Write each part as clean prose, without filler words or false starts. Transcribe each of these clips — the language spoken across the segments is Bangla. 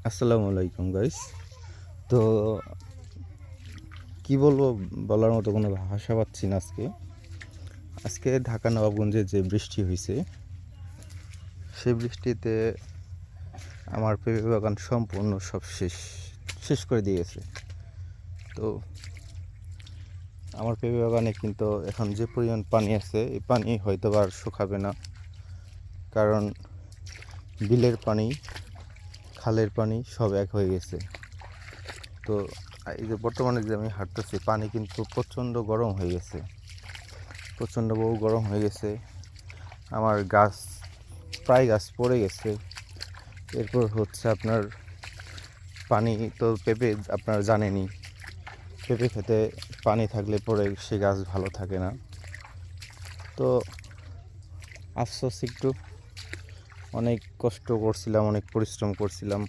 আসসালামু আলাইকুম গাইস। তো কি বলবো, বলার মতো কোনো ভাষা পাচ্ছি না। আজকে ঢাকা নবাবগঞ্জে যে বৃষ্টি হয়েছে, সেই বৃষ্টিতে আমার পেঁপে বাগান সম্পূর্ণ সব শেষ করে দিয়েছে। তো আমার পেঁপে বাগানে কিন্তু এখন যে পরিমাণ পানি আছে, এই পানি হয়তো আর শুকাবে না, কারণ বিলের পানি, খালের পানি সব এক হয়ে গেছে। তো এই যে বর্তমানে যে আমি হাঁটতেছি, পানি কিন্তু প্রচণ্ড গরম হয়ে গেছে, প্রচণ্ড গরম হয়ে গেছে। আমার প্রায় গাছ পড়ে গেছে। এরপর হচ্ছে আপনার পানি, তো পেঁপে আপনার জানেনই, পেঁপে খেতে পানি থাকলে পরে সে গাছ ভালো থাকে না। তো আফসোস, একটু অনেক কষ্ট করছিলাম, অনেক পরিশ্রম করছিলাম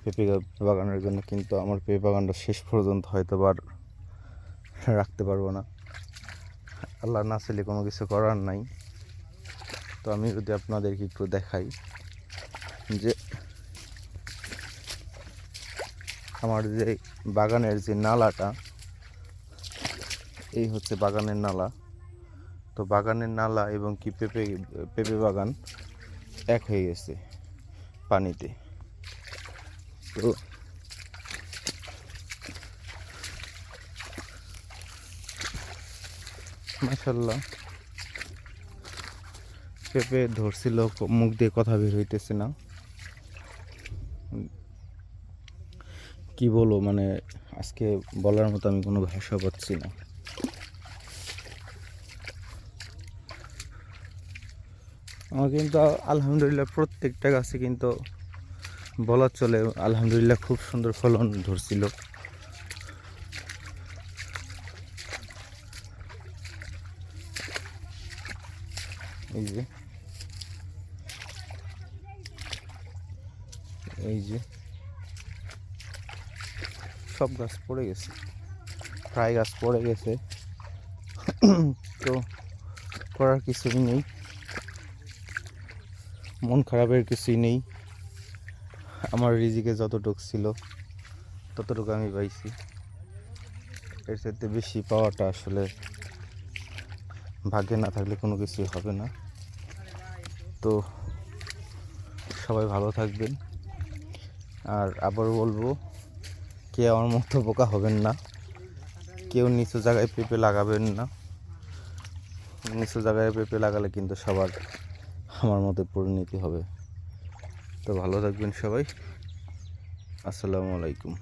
পেঁপে বাগানের জন্য, কিন্তু আমার পেঁপে বাগানটা শেষ পর্যন্ত হয়তো আর রাখতে পারবো না। আল্লাহ না চাইলে কোনো কিছু করার নাই। তো আমি যদি আপনাদেরকে একটু দেখাই যে আমার যে বাগানের যে নালাটা, এই হচ্ছে বাগানের নালা। তো বাগানের নালা এবং কি পেঁপে বাগান এক হয়ে গেছে পানিতে। তো মাশাআল্লাহ, পেঁপে ধরছিল, মুখ দিয়ে কথা বের হইতেছে না। কি বলবো, মানে আজকে বলার মতো আমি কোনো ভাষা পাচ্ছি না। আমার কিন্তু আলহামদুলিল্লাহ প্রত্যেকটা গাছে কিন্তু বলা চলে আলহামদুলিল্লাহ খুব সুন্দর ফলন ধরছিল। এই যে এই যে সব গাছ পড়ে গেছে, প্রায় গাছ পড়ে গেছে। তো করার কিছুই নেই, মন খারাপের কিছুই নেই। আমার রিজিকে যতটুকু ছিল ততটুকু আমি পাইছি, এর সাথে বেশি পাওয়াটা আসলে ভাগ্যে না থাকলে কোনো কিছুই হবে না। তো সবাই ভালো থাকবেন, আর আবারও বলবো, কেউ আমার মতো বোকা হবেন না, কেউ নিচু জায়গায় পেঁপে লাগাবেন না। নিচু জায়গায় পেঁপে লাগালে কিন্তু সবার আমার মতো পরিণতি হবে। তো ভালো থাকবেন সবাই। আসসালামু আলাইকুম।